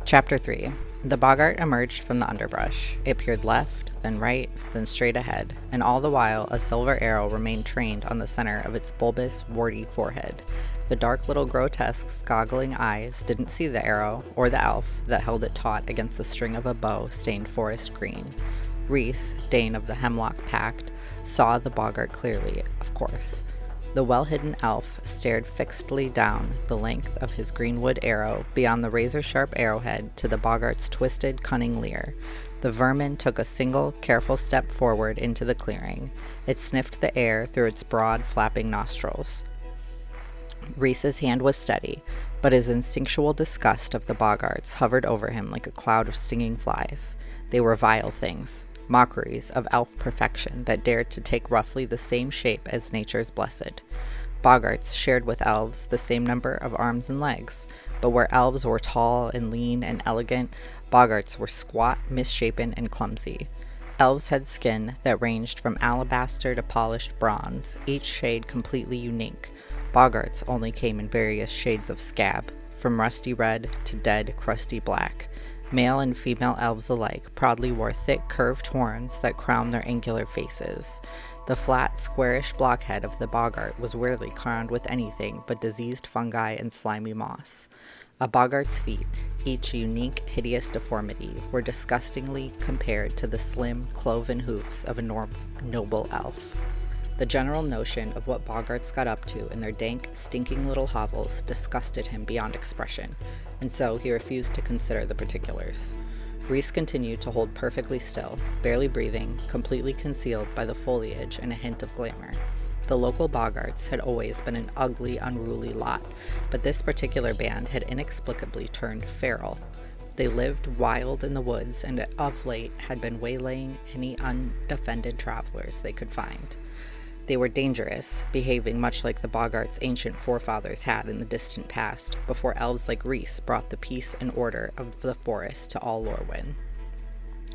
Chapter 3. The boggart emerged from the underbrush. It peered left, then right, then straight ahead, and all the while a silver arrow remained trained on the center of its bulbous, warty forehead. The dark little grotesque's goggling eyes didn't see the arrow, or the elf that held it taut against the string of a bow stained forest green. Rhys, Dane of the Hemlock Pact, saw the boggart clearly, of course. The well-hidden elf stared fixedly down the length of his greenwood arrow beyond the razor-sharp arrowhead to the boggart's twisted, cunning leer. The vermin took a single, careful step forward into the clearing. It sniffed the air through its broad, flapping nostrils. Rhys's hand was steady, but his instinctual disgust of the boggarts hovered over him like a cloud of stinging flies. They were vile things. Mockeries of elf perfection that dared to take roughly the same shape as nature's blessed. Boggarts shared with elves the same number of arms and legs, but where elves were tall and lean and elegant, boggarts were squat, misshapen, and clumsy. Elves had skin that ranged from alabaster to polished bronze, each shade completely unique. Boggarts only came in various shades of scab, from rusty red to dead, crusty black. Male and female elves alike proudly wore thick, curved horns that crowned their angular faces. The flat, squarish blockhead of the boggart was rarely crowned with anything but diseased fungi and slimy moss. A boggart's feet, each unique, hideous deformity, were disgustingly compared to the slim, cloven hoofs of a noble elf. The general notion of what boggarts got up to in their dank, stinking little hovels disgusted him beyond expression, and so he refused to consider the particulars. Rhys continued to hold perfectly still, barely breathing, completely concealed by the foliage and a hint of glamour. The local boggarts had always been an ugly, unruly lot, but this particular band had inexplicably turned feral. They lived wild in the woods and of late had been waylaying any undefended travelers they could find. They were dangerous, behaving much like the boggarts' ancient forefathers had in the distant past, before elves like Rhys brought the peace and order of the forest to all Lorwyn.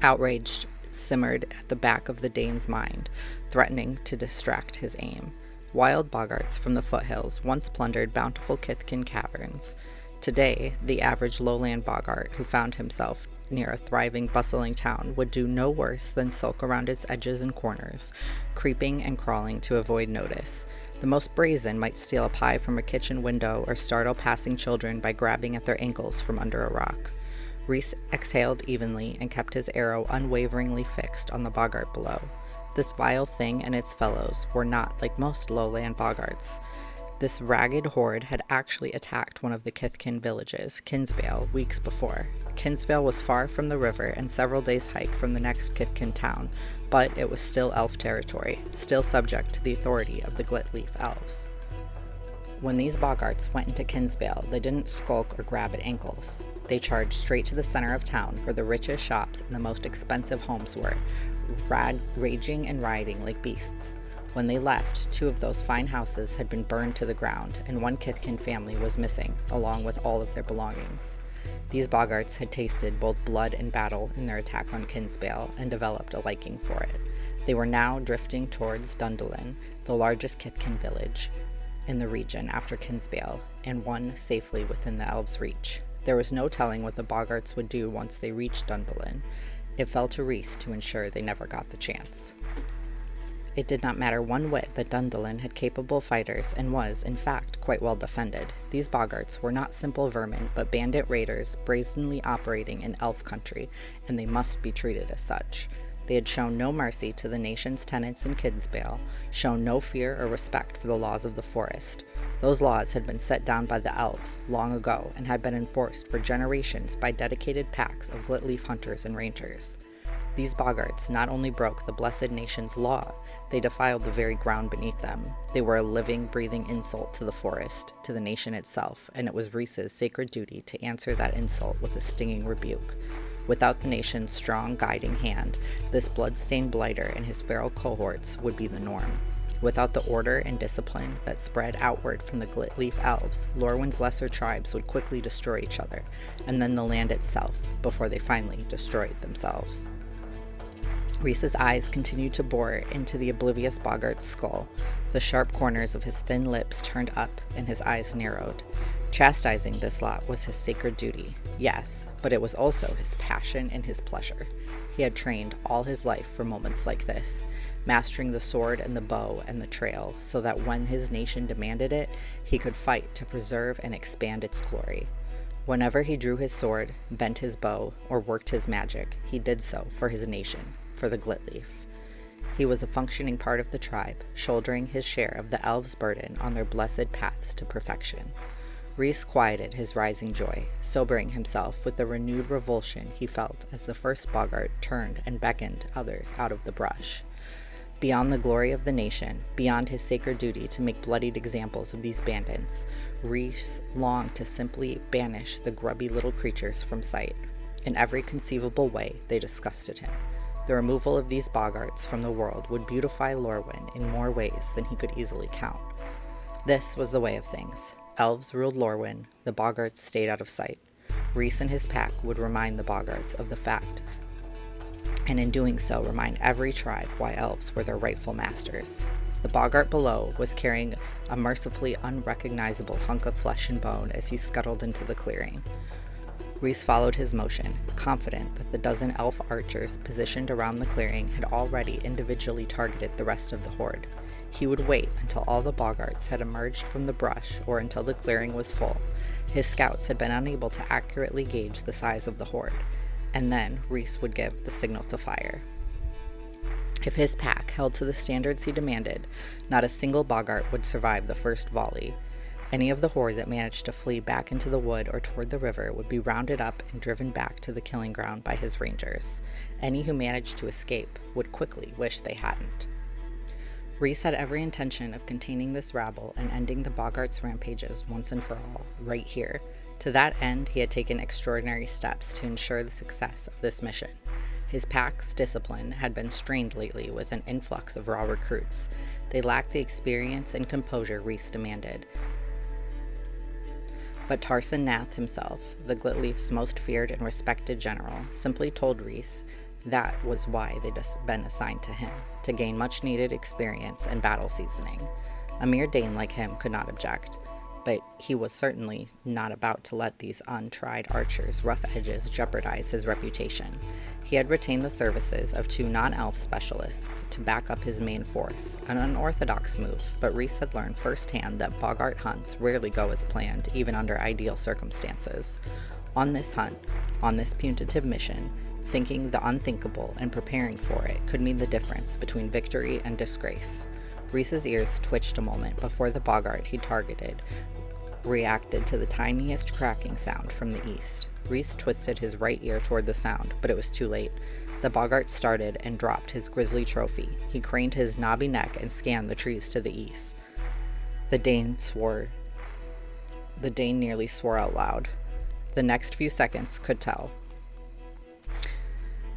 Outrage simmered at the back of the Dane's mind, threatening to distract his aim. Wild boggarts from the foothills once plundered bountiful Kithkin caverns. Today, the average lowland boggart who found himself near a thriving, bustling town would do no worse than sulk around its edges and corners, creeping and crawling to avoid notice. The most brazen might steal a pie from a kitchen window or startle passing children by grabbing at their ankles from under a rock. Rhys exhaled evenly and kept his arrow unwaveringly fixed on the boggart below. This vile thing and its fellows were not like most lowland boggarts. This ragged horde had actually attacked one of the Kithkin villages, Kinsbale, weeks before. Kinsbale was far from the river and several days' hike from the next Kithkin town, but it was still elf territory, still subject to the authority of the Glitleaf elves. When these boggarts went into Kinsbale, they didn't skulk or grab at ankles. They charged straight to the center of town, where the richest shops and the most expensive homes were, raging and rioting like beasts. When they left, 2 of those fine houses had been burned to the ground, and 1 Kithkin family was missing, along with all of their belongings. These boggarts had tasted both blood and battle in their attack on Kinsbale, and developed a liking for it. They were now drifting towards Dundolin, the largest Kithkin village in the region after Kinsbale, and one safely within the elves' reach. There was no telling what the boggarts would do once they reached Dundolin. It fell to Rhys to ensure they never got the chance. It did not matter one whit that Dundolin had capable fighters and was, in fact, quite well defended. These boggarts were not simple vermin, but bandit raiders brazenly operating in elf country, and they must be treated as such. They had shown no mercy to the nation's tenants in Kinsbale, shown no fear or respect for the laws of the forest. Those laws had been set down by the elves long ago and had been enforced for generations by dedicated packs of Glitleaf hunters and rangers. These boggarts not only broke the blessed nation's law, they defiled the very ground beneath them. They were a living, breathing insult to the forest, to the nation itself, and it was Rhys's sacred duty to answer that insult with a stinging rebuke. Without the nation's strong guiding hand, this blood-stained blighter and his feral cohorts would be the norm. Without the order and discipline that spread outward from the Glitleaf elves, Lorwyn's lesser tribes would quickly destroy each other, and then the land itself, before they finally destroyed themselves. Rhys's eyes continued to bore into the oblivious boggart's skull. The sharp corners of his thin lips turned up, and his eyes narrowed. Chastising this lot was his sacred duty, yes, but it was also his passion and his pleasure. He had trained all his life for moments like this, mastering the sword and the bow and the trail so that when his nation demanded it, he could fight to preserve and expand its glory. Whenever he drew his sword, bent his bow, or worked his magic, he did so for his nation, for the Glitleaf. He was a functioning part of the tribe, shouldering his share of the elves' burden on their blessed paths to perfection. Rhys quieted his rising joy, sobering himself with the renewed revulsion he felt as the first boggart turned and beckoned others out of the brush. Beyond the glory of the nation, beyond his sacred duty to make bloodied examples of these bandits, Rhys longed to simply banish the grubby little creatures from sight. In every conceivable way, they disgusted him. The removal of these boggarts from the world would beautify Lorwyn in more ways than he could easily count. This was the way of things. Elves ruled Lorwyn, the boggarts stayed out of sight. Rhys and his pack would remind the boggarts of the fact, and in doing so remind every tribe why elves were their rightful masters. The boggart below was carrying a mercifully unrecognizable hunk of flesh and bone as he scuttled into the clearing. Rhys followed his motion, confident that the dozen elf archers positioned around the clearing had already individually targeted the rest of the horde. He would wait until all the boggarts had emerged from the brush or until the clearing was full. His scouts had been unable to accurately gauge the size of the horde, and then Rhys would give the signal to fire. If his pack held to the standards he demanded, not a single boggart would survive the first volley. Any of the horde that managed to flee back into the wood or toward the river would be rounded up and driven back to the killing ground by his rangers. Any who managed to escape would quickly wish they hadn't. Rhys had every intention of containing this rabble and ending the boggarts' rampages once and for all, right here. To that end, he had taken extraordinary steps to ensure the success of this mission. His pack's discipline had been strained lately with an influx of raw recruits. They lacked the experience and composure Rhys demanded. But Tarson Nath himself, the Glitleaf's most feared and respected general, simply told Rhys that was why they'd been assigned to him, to gain much-needed experience and battle seasoning. A mere Dane like him could not object, but he was certainly not about to let these untried archers' rough edges jeopardize his reputation. He had retained the services of 2 non-elf specialists to back up his main force, an unorthodox move, but Rhys had learned firsthand that boggart hunts rarely go as planned, even under ideal circumstances. On this hunt, on this putative mission, thinking the unthinkable and preparing for it could mean the difference between victory and disgrace. Rhys's ears twitched a moment before the boggart he targeted reacted to the tiniest cracking sound from the east. Rhys twisted his right ear toward the sound, but it was too late. The boggart started and dropped his grisly trophy. He craned his knobby neck and scanned the trees to the east. The Dane nearly swore out loud. The next few seconds could tell.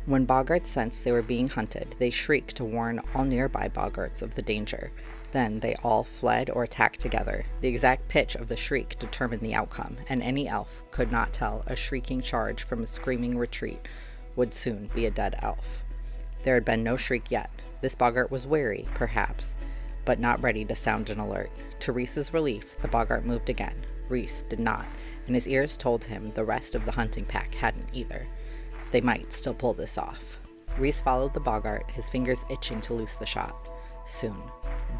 When boggarts sensed they were being hunted, they shrieked to warn all nearby boggarts of the danger. Then they all fled or attacked together. The exact pitch of the shriek determined the outcome, and any elf could not tell a shrieking charge from a screaming retreat would soon be a dead elf. There had been no shriek yet. This boggart was wary, perhaps, but not ready to sound an alert. To Rhys's relief, the boggart moved again. Rhys did not, and his ears told him the rest of the hunting pack hadn't either. They might still pull this off. Rhys followed the boggart, his fingers itching to loose the shot. Soon.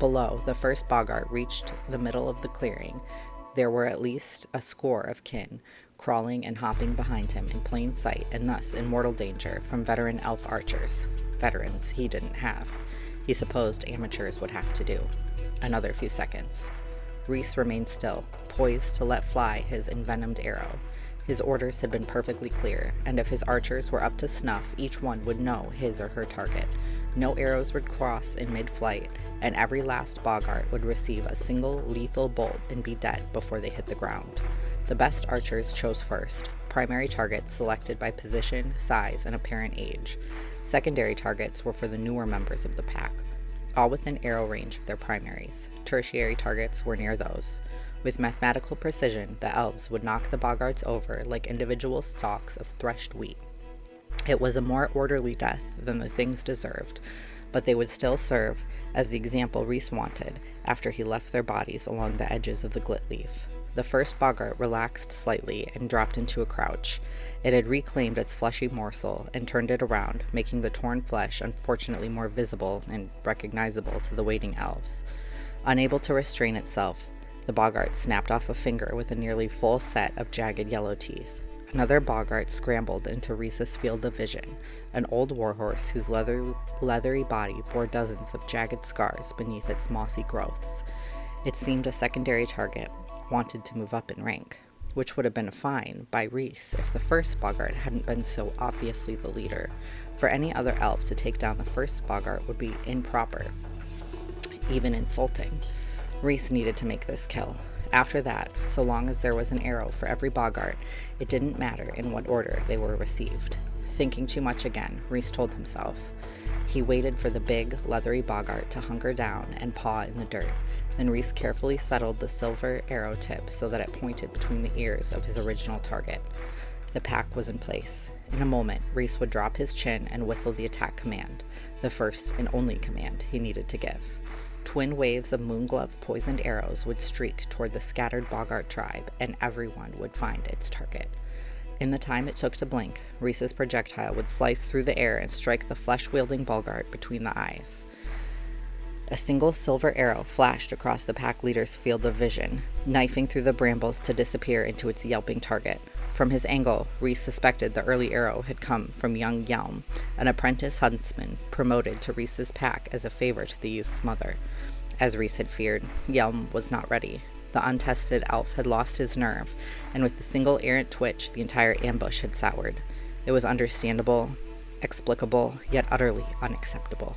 Below, the first boggart reached the middle of the clearing. There were at least a score of kin, crawling and hopping behind him in plain sight and thus in mortal danger from veteran elf archers. Veterans he didn't have. He supposed amateurs would have to do. Another few seconds. Rhys remained still, poised to let fly his envenomed arrow. His orders had been perfectly clear, and if his archers were up to snuff, each one would know his or her target. No arrows would cross in mid-flight, and every last boggart would receive a single lethal bolt and be dead before they hit the ground. The best archers chose first, primary targets selected by position, size, and apparent age. Secondary targets were for the newer members of the pack, all within arrow range of their primaries. Tertiary targets were near those. With mathematical precision, the elves would knock the boggarts over like individual stalks of threshed wheat. It was a more orderly death than the things deserved, but they would still serve as the example Rhys wanted after he left their bodies along the edges of the Glitleaf. the first boggart relaxed slightly and dropped into a crouch. It had reclaimed its fleshy morsel and turned it around, making the torn flesh unfortunately more visible and recognizable to the waiting elves. Unable to restrain itself, the boggart snapped off a finger with a nearly full set of jagged yellow teeth. Another boggart scrambled into Rhys's field of vision, an old warhorse whose leathery body bore dozens of jagged scars beneath its mossy growths. It seemed a secondary target, wanted to move up in rank, which would have been fine by Rhys if the first boggart hadn't been so obviously the leader. For any other elf to take down the first boggart would be improper, even insulting. Rhys needed to make this kill. After that, so long as there was an arrow for every boggart, it didn't matter in what order they were received. Thinking too much again, Rhys told himself. He waited for the big, leathery boggart to hunker down and paw in the dirt. Then Rhys carefully settled the silver arrow tip so that it pointed between the ears of his original target. The pack was in place. In a moment, Rhys would drop his chin and whistle the attack command, the first and only command he needed to give. Twin waves of moonglove poisoned arrows would streak toward the scattered boggart tribe, and everyone would find its target. In the time it took to blink, Rhys's projectile would slice through the air and strike the flesh-wielding boggart between the eyes. A single silver arrow flashed across the pack leader's field of vision, knifing through the brambles to disappear into its yelping target. From his angle, Rhys suspected the early arrow had come from young Yelm, an apprentice huntsman promoted to Rhys's pack as a favor to the youth's mother. As Rhys had feared, Yelm was not ready. The untested elf had lost his nerve, and with a single errant twitch, the entire ambush had soured. It was understandable, explicable, yet utterly unacceptable.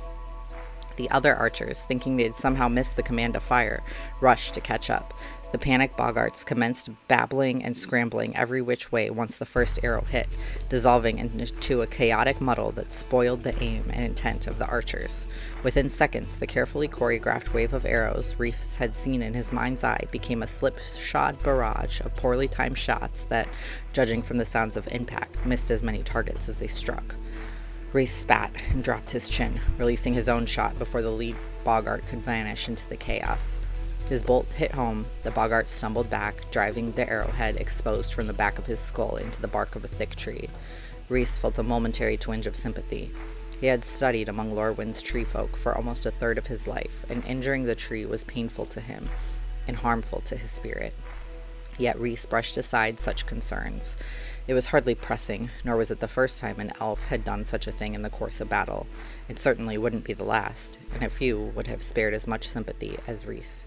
The other archers, thinking they had somehow missed the command to fire, rushed to catch up. The panicked boggarts commenced babbling and scrambling every which way once the first arrow hit, dissolving into a chaotic muddle that spoiled the aim and intent of the archers. Within seconds, the carefully choreographed wave of arrows Rhys had seen in his mind's eye became a slipshod barrage of poorly timed shots that, judging from the sounds of impact, missed as many targets as they struck. Rhys spat and dropped his chin, releasing his own shot before the lead boggart could vanish into the chaos. His bolt hit home, the boggart stumbled back, driving the arrowhead exposed from the back of his skull into the bark of a thick tree. Rhys felt a momentary twinge of sympathy. He had studied among Lorwyn's tree folk for almost a third of his life, and injuring the tree was painful to him and harmful to his spirit. Yet Rhys brushed aside such concerns. It was hardly pressing, nor was it the first time an elf had done such a thing in the course of battle. It certainly wouldn't be the last, and a few would have spared as much sympathy as Rhys.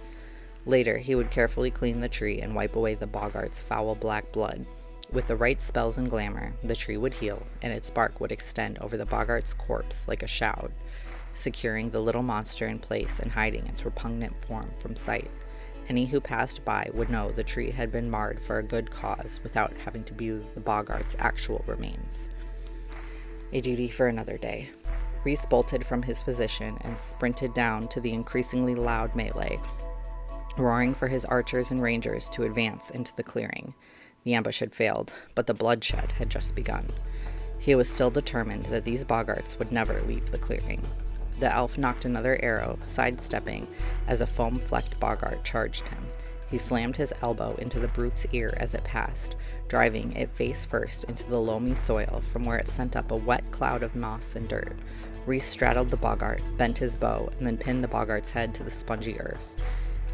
Later, he would carefully clean the tree and wipe away the boggart's foul black blood. With the right spells and glamour, the tree would heal, and its bark would extend over the boggart's corpse like a shroud, securing the little monster in place and hiding its repugnant form from sight. Any who passed by would know the tree had been marred for a good cause without having to view the boggart's actual remains. A duty for another day. Rhys bolted from his position and sprinted down to the increasingly loud melee, roaring for his archers and rangers to advance into the clearing. The ambush had failed, but the bloodshed had just begun. He was still determined that these boggarts would never leave the clearing. The elf knocked another arrow, sidestepping as a foam-flecked boggart charged him. He slammed his elbow into the brute's ear as it passed, driving it face first into the loamy soil, from where it sent up a wet cloud of moss and dirt. Rhys straddled the boggart, bent his bow, and then pinned the boggart's head to the spongy earth.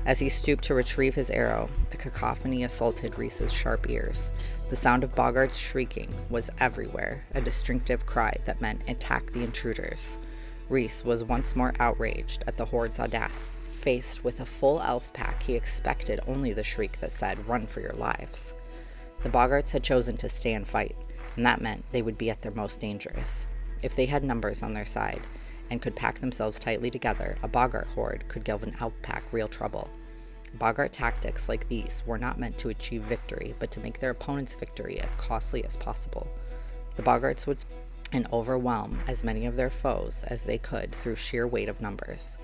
As he stooped to retrieve his arrow, a cacophony assaulted Rhys's sharp ears. The sound of boggarts shrieking was everywhere, a distinctive cry that meant attack the intruders. Rhys was once more outraged at the horde's audacity. Faced with a full elf pack, he expected only the shriek that said, "Run for your lives." The boggarts had chosen to stay and fight, and that meant they would be at their most dangerous. If they had numbers on their side and could pack themselves tightly together, a boggart horde could give an elf pack real trouble. Boggart tactics like these were not meant to achieve victory, but to make their opponent's victory as costly as possible. The boggarts would and overwhelm as many of their foes as they could through sheer weight of numbers.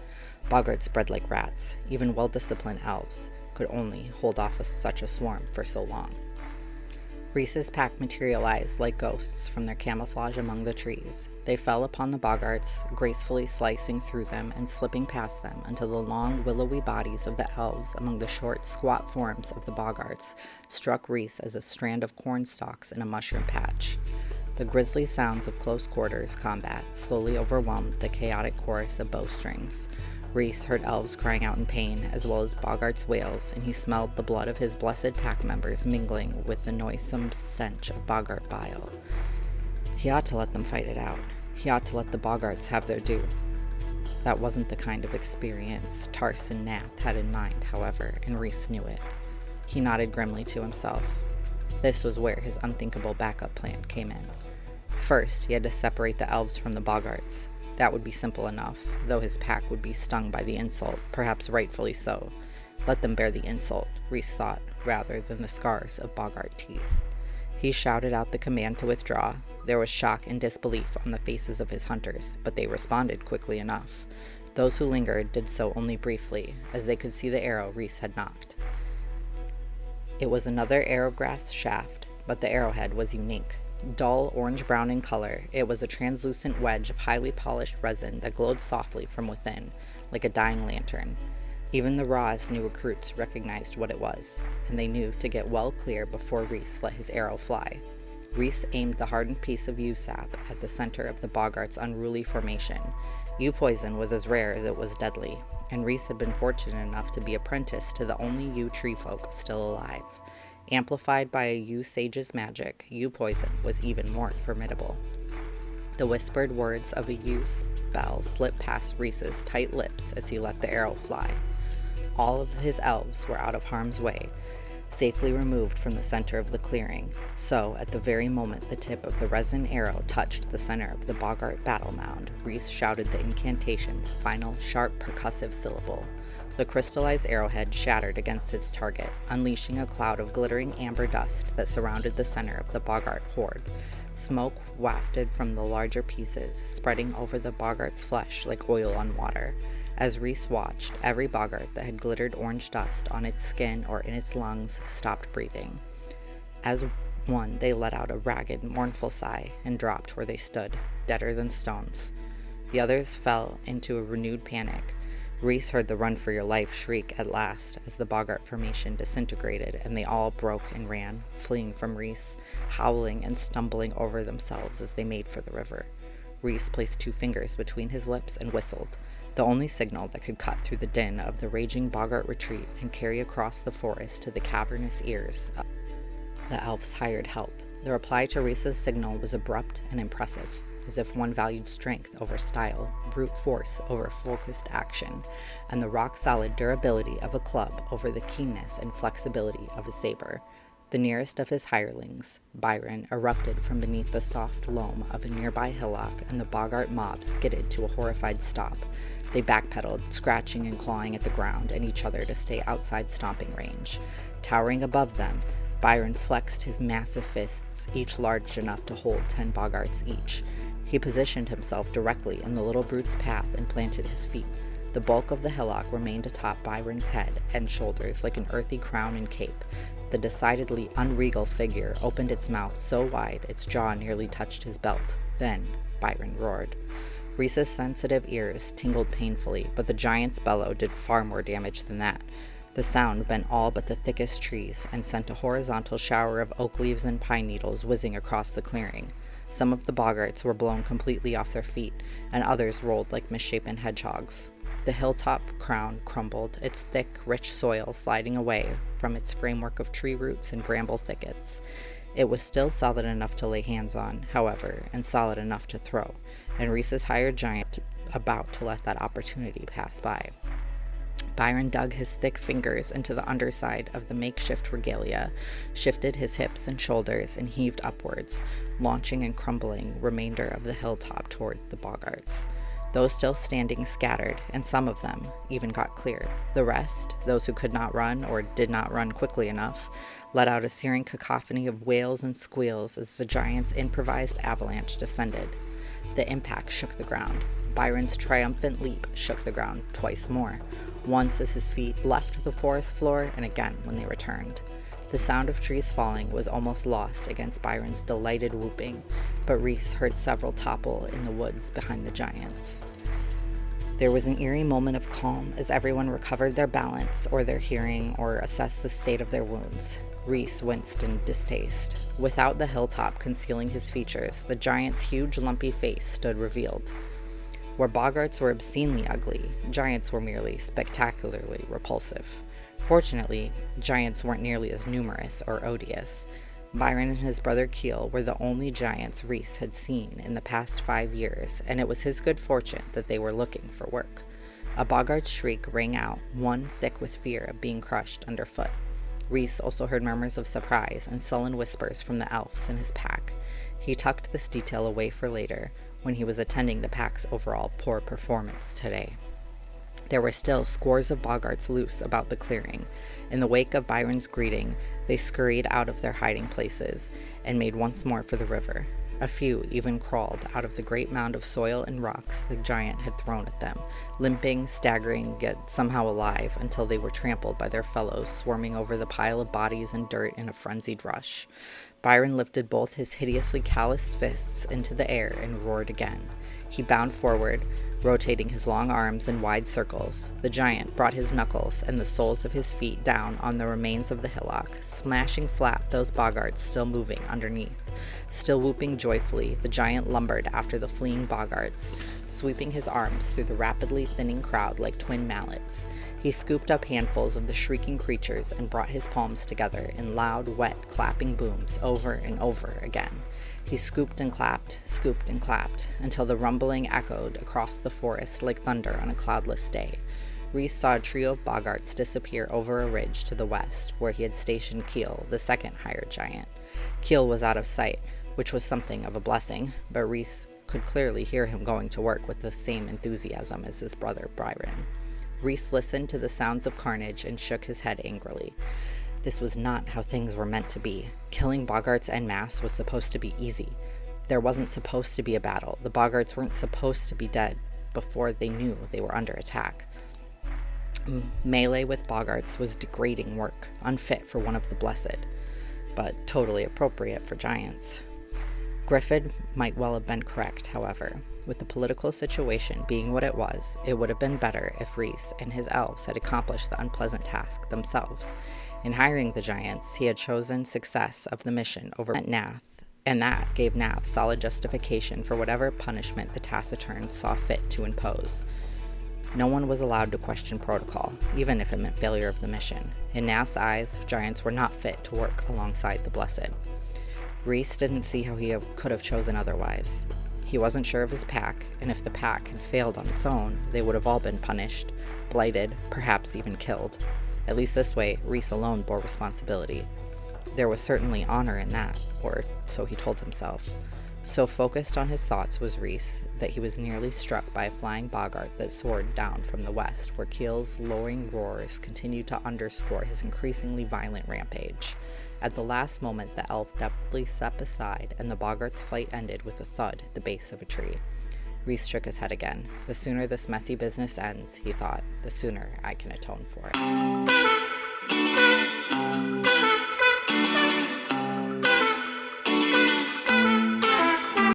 Boggarts bred like rats. Even well-disciplined elves could only hold off such a swarm for so long. Reese's pack materialized like ghosts from their camouflage among the trees. They fell upon the boggarts, gracefully slicing through them and slipping past them until the long, willowy bodies of the elves among the short, squat forms of the boggarts struck Reese as a strand of corn stalks in a mushroom patch. The grisly sounds of close quarters combat slowly overwhelmed the chaotic chorus of bowstrings. Reese heard elves crying out in pain, as well as boggarts' wails, and he smelled the blood of his blessed pack members mingling with the noisome stench of boggart bile. He ought to let them fight it out. He ought to let the boggarts have their due. That wasn't the kind of experience Tarson Nath had in mind, however, and Reese knew it. He nodded grimly to himself. This was where his unthinkable backup plan came in. First, he had to separate the elves from the boggarts. That would be simple enough, though his pack would be stung by the insult, perhaps rightfully so. Let them bear the insult, Reese thought, rather than the scars of boggart teeth. He shouted out the command to withdraw. There was shock and disbelief on the faces of his hunters, but they responded quickly enough. Those who lingered did so only briefly, as they could see the arrow Reese had knocked. It was another arrowgrass shaft, but the arrowhead was unique. Dull orange-brown in color, it was a translucent wedge of highly polished resin that glowed softly from within, like a dying lantern. Even the rawest new recruits recognized what it was, and they knew to get well clear before Reese let his arrow fly. Reese aimed the hardened piece of yew sap at the center of the boggart's unruly formation. Yew poison was as rare as it was deadly, and Reese had been fortunate enough to be apprenticed to the only yew tree folk still alive. Amplified by a yew sage's magic, yew poison was even more formidable. The whispered words of a yew spell slipped past Reese's tight lips as he let the arrow fly. All of his elves were out of harm's way, safely removed from the center of the clearing. So, at the very moment the tip of the resin arrow touched the center of the boggart battle mound, Reese shouted the incantation's final, sharp, percussive syllable. The crystallized arrowhead shattered against its target, unleashing a cloud of glittering amber dust that surrounded the center of the boggart horde. Smoke wafted from the larger pieces, spreading over the boggart's flesh like oil on water. As Reese watched, every boggart that had glittered orange dust on its skin or in its lungs stopped breathing. As one, they let out a ragged, mournful sigh and dropped where they stood, deader than stones. The others fell into a renewed panic. Reese heard the run for your life shriek at last as the boggart formation disintegrated and they all broke and ran, fleeing from Reese, howling and stumbling over themselves as they made for the river. Reese placed 2 fingers between his lips and whistled, the only signal that could cut through the din of the raging boggart retreat and carry across the forest to the cavernous ears of the elves' hired help. The reply to Reese's signal was abrupt and impressive, as if one valued strength over style, brute force over focused action, and the rock-solid durability of a club over the keenness and flexibility of a saber. The nearest of his hirelings, Byron, erupted from beneath the soft loam of a nearby hillock, and the boggart mob skidded to a horrified stop. They backpedaled, scratching and clawing at the ground and each other to stay outside stomping range. Towering above them, Byron flexed his massive fists, each large enough to hold 10 boggarts each. He positioned himself directly in the little brute's path and planted his feet. The bulk of the hillock remained atop Byron's head and shoulders like an earthy crown and cape. The decidedly unregal figure opened its mouth so wide its jaw nearly touched his belt. Then Byron roared. Reese's sensitive ears tingled painfully, but the giant's bellow did far more damage than that. The sound bent all but the thickest trees and sent a horizontal shower of oak leaves and pine needles whizzing across the clearing. Some of the boggarts were blown completely off their feet, and others rolled like misshapen hedgehogs. The hilltop crown crumbled, its thick, rich soil sliding away from its framework of tree roots and bramble thickets. It was still solid enough to lay hands on, however, and solid enough to throw, and Reese's hired giant about to let that opportunity pass by. Byron dug his thick fingers into the underside of the makeshift regalia, shifted his hips and shoulders, and heaved upwards, launching and crumbling remainder of the hilltop toward the boggarts. Those still standing scattered, and some of them even got clear. The rest, those who could not run or did not run quickly enough, let out a searing cacophony of wails and squeals as the giant's improvised avalanche descended. The impact shook the ground. Byron's triumphant leap shook the ground twice more, once as his feet left the forest floor and again when they returned. The sound of trees falling was almost lost against Byron's delighted whooping, but Rhys heard several topple in the woods behind the giants. There was an eerie moment of calm as everyone recovered their balance or their hearing or assessed the state of their wounds. Rhys winced in distaste. Without the hilltop concealing his features, the giant's huge lumpy face stood revealed. Where boggarts were obscenely ugly, giants were merely spectacularly repulsive. Fortunately, giants weren't nearly as numerous or odious. Byron and his brother Keel were the only giants Rhys had seen in the past 5 years, and it was his good fortune that they were looking for work. A boggart's shriek rang out, one thick with fear of being crushed underfoot. Rhys also heard murmurs of surprise and sullen whispers from the elves in his pack. He tucked this detail away for later, when he was attending the pack's overall poor performance today. There were still scores of boggarts loose about the clearing. In the wake of Byron's greeting, they scurried out of their hiding places and made once more for the river. A few even crawled out of the great mound of soil and rocks the giant had thrown at them, limping, staggering, yet somehow alive, until they were trampled by their fellows swarming over the pile of bodies and dirt in a frenzied rush. Byron lifted both his hideously calloused fists into the air and roared again. He bounded forward, rotating his long arms in wide circles. The giant brought his knuckles and the soles of his feet down on the remains of the hillock, smashing flat those boggarts still moving underneath. Still whooping joyfully, the giant lumbered after the fleeing boggarts, sweeping his arms through the rapidly thinning crowd like twin mallets. He scooped up handfuls of the shrieking creatures and brought his palms together in loud, wet, clapping booms over and over again. He scooped and clapped, until the rumbling echoed across the forest like thunder on a cloudless day. Rhys saw a trio of boggarts disappear over a ridge to the west, where he had stationed Keel, the second hired giant. Keel was out of sight, which was something of a blessing, but Rhys could clearly hear him going to work with the same enthusiasm as his brother Byron. Rhys listened to the sounds of carnage and shook his head angrily. This was not how things were meant to be. Killing boggarts en masse was supposed to be easy. There wasn't supposed to be a battle. The boggarts weren't supposed to be dead before they knew they were under attack. Melee with boggarts was degrading work, unfit for one of the blessed, but totally appropriate for giants. Griffith might well have been correct, however. With the political situation being what it was, it would have been better if Rhys and his elves had accomplished the unpleasant task themselves. In hiring the giants, he had chosen success of the mission over Nath, and that gave Nath solid justification for whatever punishment the taciturn saw fit to impose. No one was allowed to question protocol, even if it meant failure of the mission. In Nath's eyes, giants were not fit to work alongside the blessed. Rhys didn't see how he could have chosen otherwise. He wasn't sure of his pack, and if the pack had failed on its own, they would have all been punished, blighted, perhaps even killed. At least this way, Rhys alone bore responsibility. There was certainly honor in that, or so he told himself. So focused on his thoughts was Rhys that he was nearly struck by a flying boggart that soared down from the west, where Keel's lowering roars continued to underscore his increasingly violent rampage. At the last moment, the elf deftly stepped aside, and the boggart's flight ended with a thud at the base of a tree. Rhys shook his head again. The sooner this messy business ends, he thought, the sooner I can atone for it.